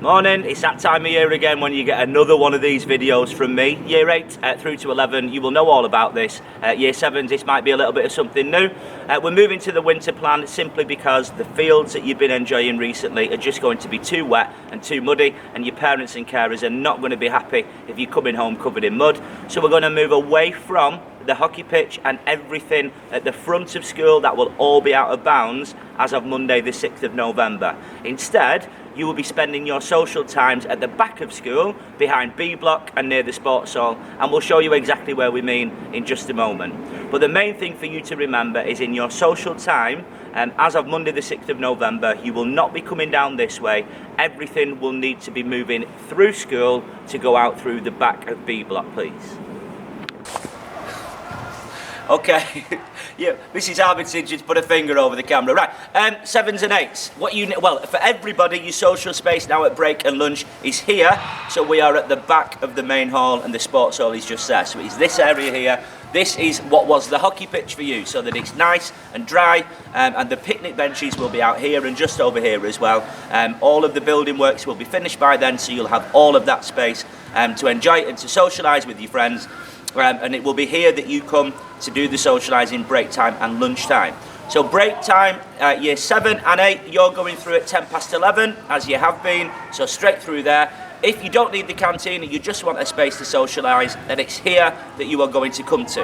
Morning, it's that time of year again when you get another one of these videos from me. Year 8 through to 11, you will know all about this. Year 7s, this might be a little bit of something new. We're moving to the winter plan simply because the fields that you've been enjoying recently are just going to be too wet and too muddy, and your parents and carers are not going to be happy if you're coming home covered in mud. So we're going to move away from the hockey pitch and everything at the front of school. That will all be out of bounds as of Monday the 6th of November. Instead, you will be spending your social times at the back of school, behind B block and near the sports hall, and we'll show you exactly where we mean in just a moment. But the main thing for you to remember is in your social time, as of Monday the 6th of November, you will not be coming down this way. Everything will need to be moving through school to go out through the back of B block, please. Okay, yeah, Mrs. Armitage just put a finger over the camera. Right, 7s and 8s. Well, for everybody, your social space now at break and lunch is here. So we are at the back of the main hall and the sports hall is just there. So it's this area here. This is what was the hockey pitch for you, so that it's nice and dry, and the picnic benches will be out here and just over here as well. All of the building works will be finished by then, so you'll have all of that space to enjoy and to socialise with your friends. And it will be here that you come to do the socialising, break time and lunchtime. So break time, year 7 and 8, you're going through at 11:10, as you have been, so straight through there. If you don't need the canteen and you just want a space to socialise, then it's here that you are going to come to.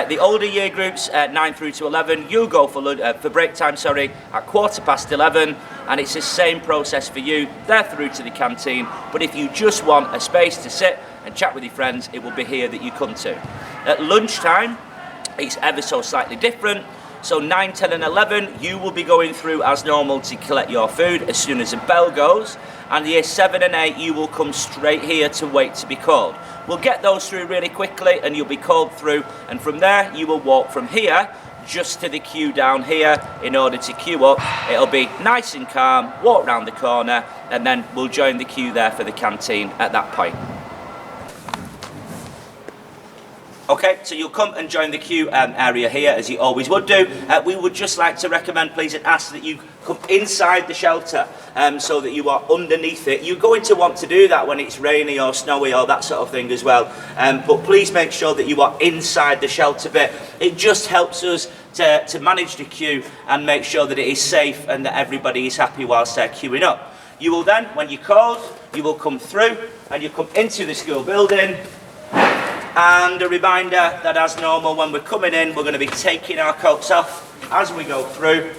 The older year groups, 9 through to 11, you go for break time, at 11:15, and it's the same process for you. They're through to the canteen, but if you just want a space to sit and chat with your friends, it will be here that you come to. At lunchtime, it's ever so slightly different. So 9, 10 and 11, you will be going through as normal to collect your food as soon as the bell goes. And year 7 and 8, you will come straight here to wait to be called. We'll get those through really quickly and you'll be called through. And from there, you will walk from here just to the queue down here in order to queue up. It'll be nice and calm, walk round the corner, and then we'll join the queue there for the canteen at that point. Okay, so you'll come and join the queue area here, as you always would do. We would just like to recommend, please, and ask that you come inside the shelter so that you are underneath it. You're going to want to do that when it's rainy or snowy or that sort of thing as well. But please make sure that you are inside the shelter bit. It just helps us to manage the queue and make sure that it is safe and that everybody is happy whilst they're queuing up. You will then, when you're called, you will come through and you come into the school building. And a reminder that as normal, when we're coming in, we're going to be taking our coats off as we go through.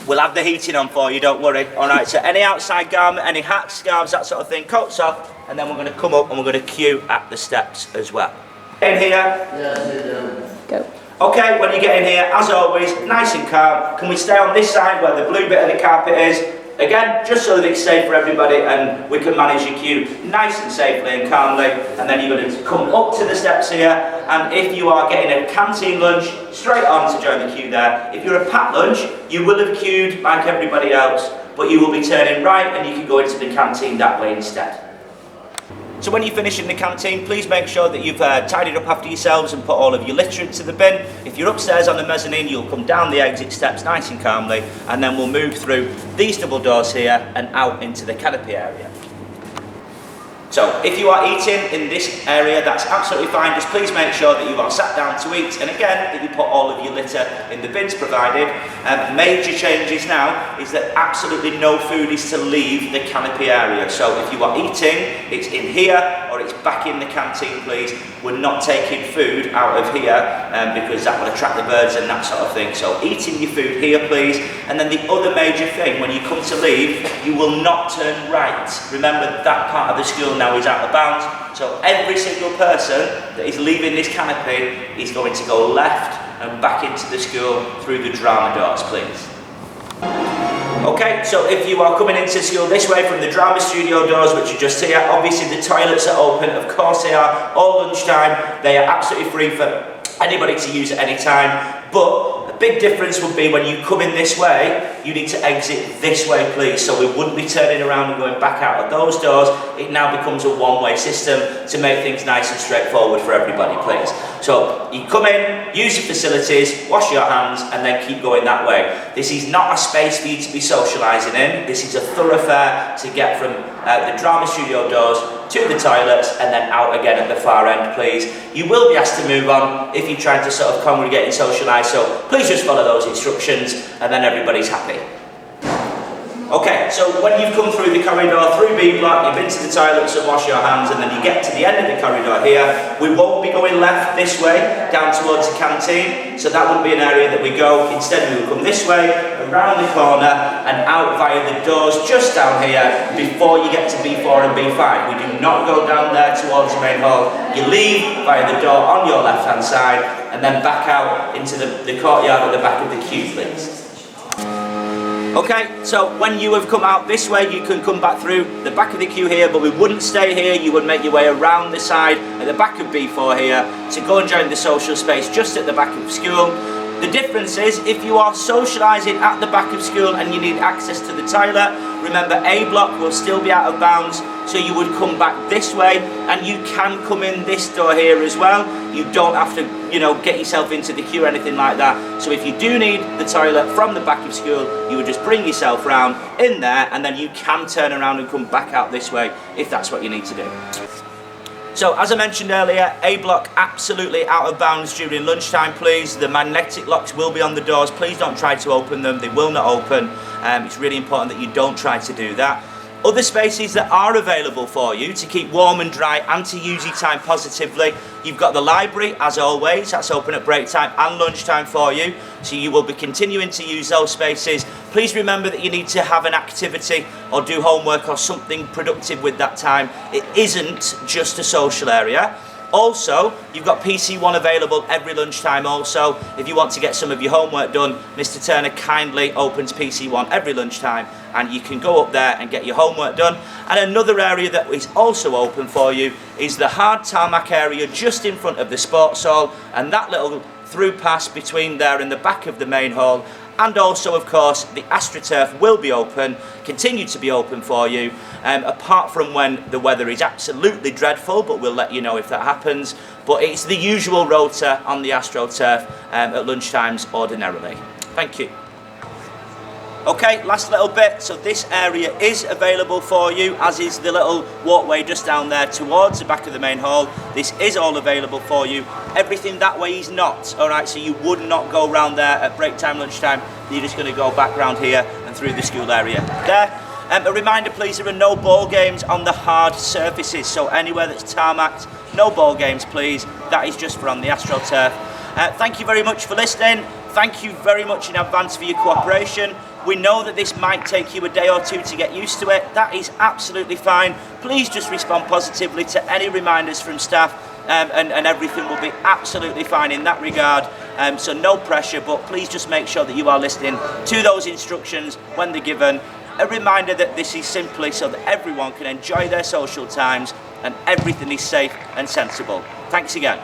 We'll have the heating on for you, don't worry. All right, so any outside garment, any hats, scarves, that sort of thing, coats off, and then we're going to come up and we're going to queue at the steps as well. In here? Yes, go. Okay, when you get in here, as always, nice and calm. Can we stay on this side where the blue bit of the carpet is? Again, just so that it's safe for everybody and we can manage your queue nice and safely and calmly. And then you're going to come up to the steps here, and if you are getting a canteen lunch, straight on to join the queue there. If you're a packed lunch, you will have queued like everybody else, but you will be turning right and you can go into the canteen that way instead. So when you finish in the canteen, please make sure that you've tidied up after yourselves and put all of your litter into the bin. If you're upstairs on the mezzanine, you'll come down the exit steps nice and calmly, and then we'll move through these double doors here and out into the canopy area. So if you are eating in this area, that's absolutely fine. Just please make sure that you are sat down to eat, and again, that you put all of your litter in the bins provided. Major changes now is that absolutely no food is to leave the canopy area. So if you are eating, it's in here or it's back in the canteen, please. We're not taking food out of here because that will attract the birds and that sort of thing. So eating your food here, please. And then the other major thing, when you come to leave, you will not turn right. Remember, that part of the school now is out of bounds, so every single person that is leaving this canopy is going to go left and back into the school through the drama doors, please. Okay, so if you are coming into school this way from the drama studio doors, which are just here, obviously the toilets are open, of course they are, all lunchtime. They are absolutely free for anybody to use at any time. But a big difference would be when you come in this way, you need to exit this way, please. So we wouldn't be turning around and going back out of those doors. It now becomes a one-way system to make things nice and straightforward for everybody, please. So you come in, use your facilities, wash your hands, and then keep going that way. This is not a space for you to be socialising in. This is a thoroughfare to get from the drama studio doors to the toilets and then out again at the far end, please. You will be asked to move on if you're trying to sort of congregate and socialise, so please just follow those instructions and then everybody's happy. Okay, so when you've come through the corridor, through B block, you've been to the toilets and wash your hands, and then you get to the end of the corridor here, we won't be going left this way, down towards the canteen, so that wouldn't be an area that we go. Instead we will come this way, around the corner, and out via the doors just down here, before you get to B4 and B5. We do not go down there towards the main hall. You leave via the door on your left-hand side, and then back out into the courtyard at the back of the queue, please. Okay, so when you have come out this way, you can come back through the back of the queue here, but we wouldn't stay here. You would make your way around the side at the back of B4 here to go and join the social space just at the back of school. The difference is, if you are socialising at the back of school and you need access to the toilet, remember A block will still be out of bounds, so you would come back this way, and you can come in this door here as well. You don't have to, get yourself into the queue or anything like that. So if you do need the toilet from the back of school, you would just bring yourself round in there, and then you can turn around and come back out this way if that's what you need to do. So, as I mentioned earlier, A block absolutely out of bounds during lunchtime, please. The magnetic locks will be on the doors. Please don't try to open them. They will not open. It's really important that you don't try to do that. Other spaces that are available for you to keep warm and dry and to use your time positively, you've got the library, as always. That's open at break time and lunchtime for you, so you will be continuing to use those spaces. Please remember that you need to have an activity or do homework or something productive with that time. It isn't just a social area. Also, you've got PC1 available every lunchtime also. If you want to get some of your homework done, Mr Turner kindly opens PC1 every lunchtime, and you can go up there and get your homework done. And another area that is also open for you is the hard tarmac area just in front of the sports hall, and that little through pass between there and the back of the main hall. And also, of course, the AstroTurf will be open, continue to be open for you, apart from when the weather is absolutely dreadful, but we'll let you know if that happens. But it's the usual rota on the AstroTurf at lunchtimes ordinarily. Thank you. Okay, last little bit. So this area is available for you, as is the little walkway just down there towards the back of the main hall. This is all available for you. Everything that way is not. All right, so you would not go around there at break time, lunchtime. You're just going to go back round here and through the school area there. A reminder, please, there are no ball games on the hard surfaces. So anywhere that's tarmacked, no ball games, please. That is just for on the AstroTurf. Thank you very much for listening. Thank you very much in advance for your cooperation. We know that this might take you a day or two to get used to it. That is absolutely fine. Please just respond positively to any reminders from staff, and everything will be absolutely fine in that regard. So no pressure, but please just make sure that you are listening to those instructions when they're given. A reminder that this is simply so that everyone can enjoy their social times and everything is safe and sensible. Thanks again.